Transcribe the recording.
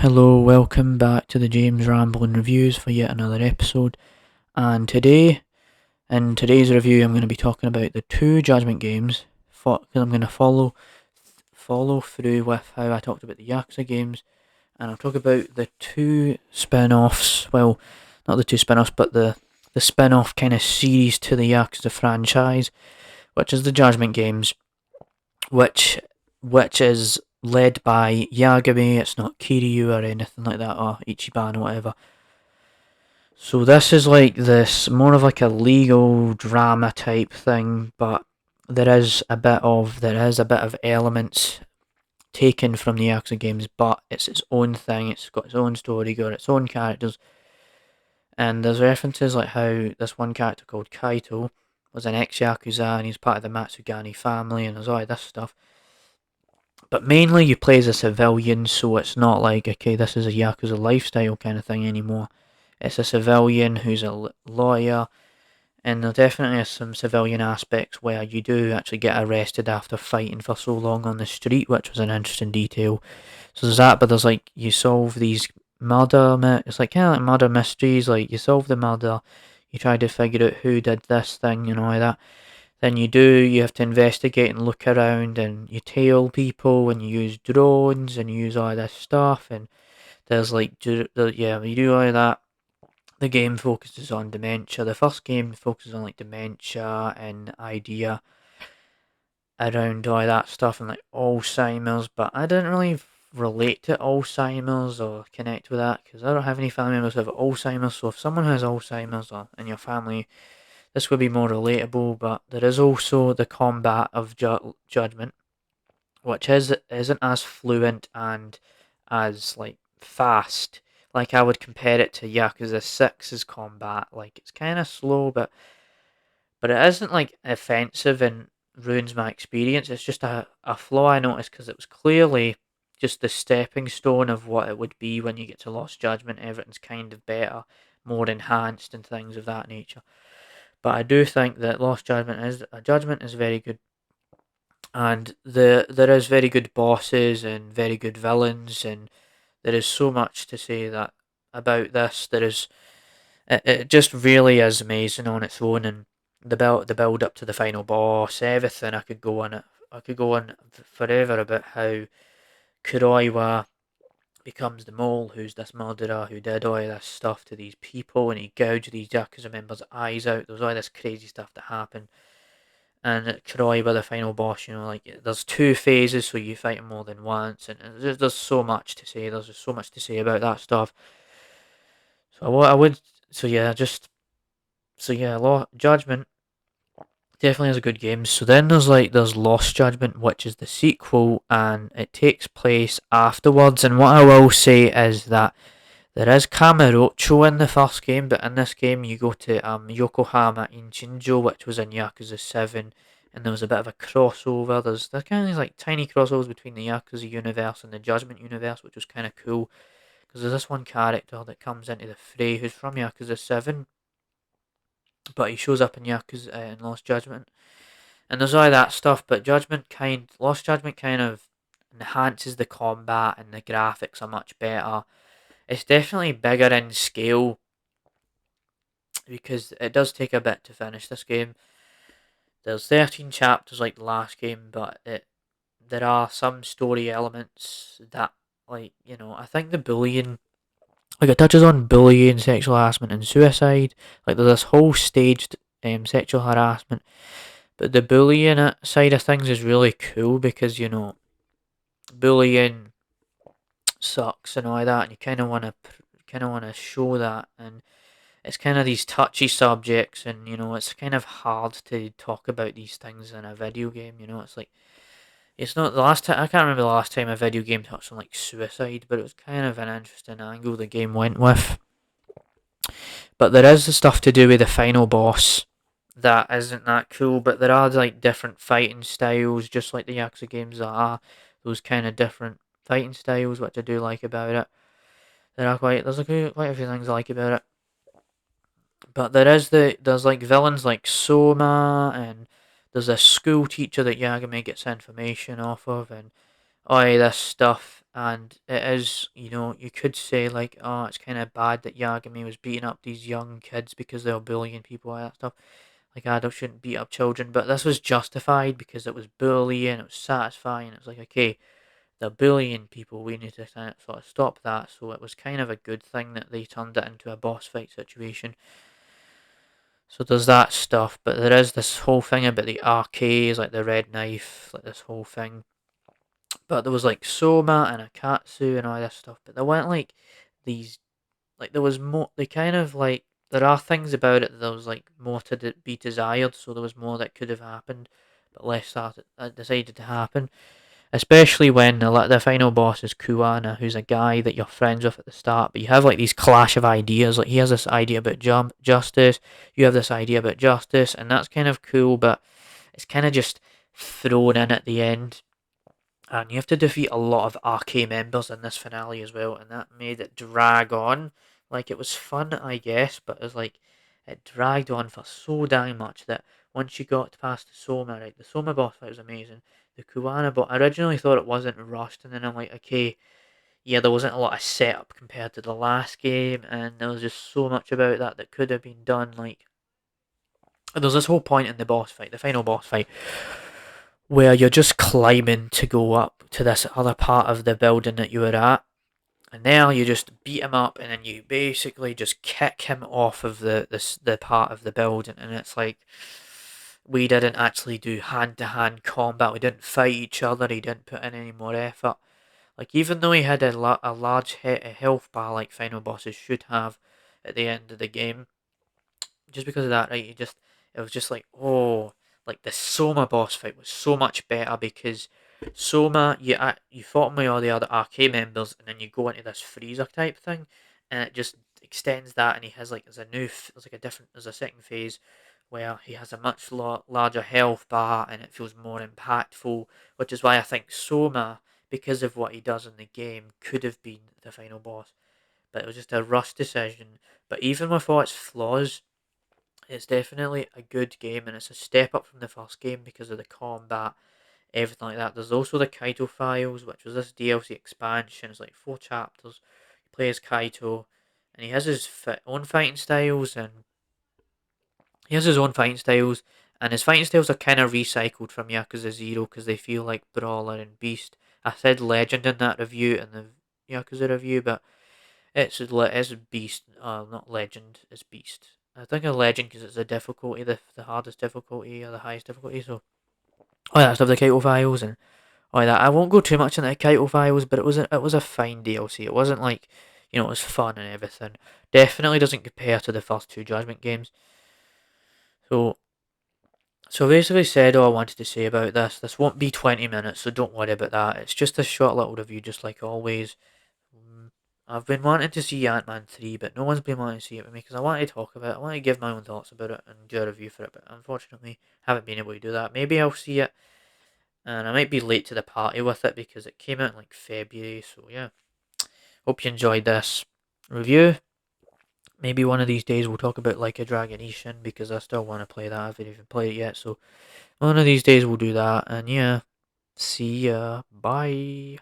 Hello, welcome back to the James Rambling Reviews for yet another episode. And in today's review, I'm going to be talking about the two Judgment games. Because I'm going to follow through with how I talked about the Yakuza games, and I'll talk about the two spin-offs. Well, not the two spin-offs, but the spin-off kind of series to the Yakuza franchise, which is the Judgment games, which is led by Yagami. It's not Kiryu or anything like that, or Ichiban or whatever. So this is like this more of like a legal drama type thing, but there is a bit of elements taken from the Yakuza games, but it's its own thing. It's got its own story, got its own characters, and there's references like how this one character called Kaito was an ex-Yakuza and he's part of the Matsugani family, and there's all this stuff. But mainly you play as a civilian, so it's not like, okay, this is a Yakuza lifestyle kind of thing anymore. It's a civilian who's a lawyer, and there definitely is some civilian aspects where you do actually get arrested after fighting for so long on the street, which was an interesting detail. So there's that, but there's like, you solve these it's like kind of like murder mysteries, like you solve the murder, you try to figure out who did this thing, like that. Then you have to investigate and look around, and you tail people, and you use drones, and you use all this stuff, and there's like, yeah, you do all that. The game focuses on dementia. The first game focuses on like dementia and idea around all that stuff and like Alzheimer's, but I didn't really relate to Alzheimer's or connect with that because I don't have any family members who have Alzheimer's. So if someone has Alzheimer's or in your family, this would be more relatable. But there is also the combat of Judgment, which isn't as fluent and as like fast. Like I would compare it to Yakuza 6's combat. Like it's kind of slow, but it isn't like offensive and ruins my experience. It's just a flaw I noticed because it was clearly just the stepping stone of what it would be when you get to Lost Judgment. Everything's kind of better, more enhanced, and things of that nature. But I do think that Lost Judgment is very good, and there is very good bosses and very good villains, and there is so much to say that about this. It just really is amazing on its own, and the build up to the final boss, everything. I could go on forever about how Kuroiwa becomes the mole, who's this murderer who did all this stuff to these people, and he gouged these Yakuza members' eyes out. There was all this crazy stuff that happened. And Kuroiwa, the final boss, like there's two phases, so you fight him more than once, and there's so much to say. There's just so much to say about that stuff. So what I would, so yeah, Judgment definitely is a good game. So then there's Lost Judgment, which is the sequel, and it takes place afterwards. And what I will say is that there is Kamurocho in the first game, but in this game you go to Yokohama in Shinjo, which was in Yakuza 7, and there was a bit of a crossover. There's kind of these like tiny crossovers between the Yakuza universe and the Judgment universe, which was kind of cool. Because there's this one character that comes into the fray who's from Yakuza 7, but he shows up in Yakuza in Lost Judgment. And there's all that stuff, but Lost Judgment kind of enhances the combat, and the graphics are much better. It's definitely bigger in scale because it does take a bit to finish this game. There's 13 chapters like the last game, but there are some story elements that, like, I think the bullying, like, it touches on bullying, sexual harassment, and suicide. Like, there's this whole staged sexual harassment, but the bullying side of things is really cool because, bullying sucks and all that, and you kind of want to show that, and it's kind of these touchy subjects, and it's kind of hard to talk about these things in a video game. It's like, it's not the last time, I can't remember the last time a video game touched on like suicide, but it was kind of an interesting angle the game went with. But there is the stuff to do with the final boss that isn't that cool, but there are like different fighting styles, just like the Yakuza games are. Those kind of different fighting styles, which I do like about it. Quite a few things I like about it. But there's like villains like Soma, and there's a school teacher that Yagami gets information off of, and all this stuff, and it is, you could say like, oh, it's kind of bad that Yagami was beating up these young kids because they were bullying people and that stuff. Like adults shouldn't beat up children, but this was justified because it was bullying, it was satisfying. It was like, okay, they're bullying people, we need to kind of sort of stop that. So it was kind of a good thing that they turned it into a boss fight situation. So there's that stuff, but there is this whole thing about the arcades, like the red knife, like this whole thing. But there was like Soma and Akatsu and all this stuff, but there weren't like these, like there was more, they kind of like, there are things about it that there was like more to be desired, so there was more that could have happened, but less that decided to happen. Especially when the final boss is Kuwana, who's a guy that you're friends with at the start, but you have like these clash of ideas. Like he has this idea about justice, you have this idea about justice, and that's kind of cool, but it's kind of just thrown in at the end. And you have to defeat a lot of RK members in this finale as well, and that made it drag on. Like it was fun, I guess, but it was like it dragged on for so dang much that once you got past the Soma, right, the Soma boss fight was amazing. The Kuwana boss, I originally thought it wasn't rushed, and then I'm like, okay, yeah, there wasn't a lot of setup compared to the last game, and there was just so much about that that could have been done. Like, there's this whole point in the boss fight, the final boss fight, where you're just climbing to go up to this other part of the building that you were at. And now you just beat him up, and then you basically just kick him off of the part of the building, and it's like we didn't actually do hand to hand combat. We didn't fight each other. He didn't put in any more effort. Like even though he had a large health bar like final bosses should have at the end of the game, just because of that, right? It was just like, oh, like the Soma boss fight was so much better because Soma, you fought with all the other arcade members, and then you go into this freezer type thing, and it just extends that, and he has like there's a second phase where he has a much larger health bar, and it feels more impactful, which is why I think Soma, because of what he does in the game, could have been the final boss, but it was just a rush decision. But even with all its flaws, it's definitely a good game, and it's a step up from the first game because of the combat, everything like that. There's also the Kaito Files, which was this DLC expansion. It's like 4 chapters. You play as Kaito, and he has his own fighting styles, and he has his own fighting styles, and his fighting styles are kind of recycled from Yakuza Zero because they feel like Brawler and Beast. I said Legend in that review, in the Yakuza review, but it's Beast, not Legend, it's Beast. I think a Legend because it's the difficulty, the hardest difficulty or the highest difficulty. So, oh, that stuff, the Kaito Files and all that. I won't go too much into the Kaito Files, but it was a fine DLC. It wasn't like, it was fun and everything. Definitely doesn't compare to the first two Judgment games. So, so basically said all I wanted to say about this. This won't be 20 minutes, so don't worry about that. It's just a short little review, just like always. I've been wanting to see Ant-Man 3, but no one's been wanting to see it with me because I want to talk about it. I want to give my own thoughts about it and do a review for it, but unfortunately, haven't been able to do that. Maybe I'll see it, and I might be late to the party with it because it came out in like February, so yeah. Hope you enjoyed this review. Maybe one of these days we'll talk about Like a Dragon Ishin because I still want to play that. I haven't even played it yet, so one of these days we'll do that, and yeah. See ya. Bye.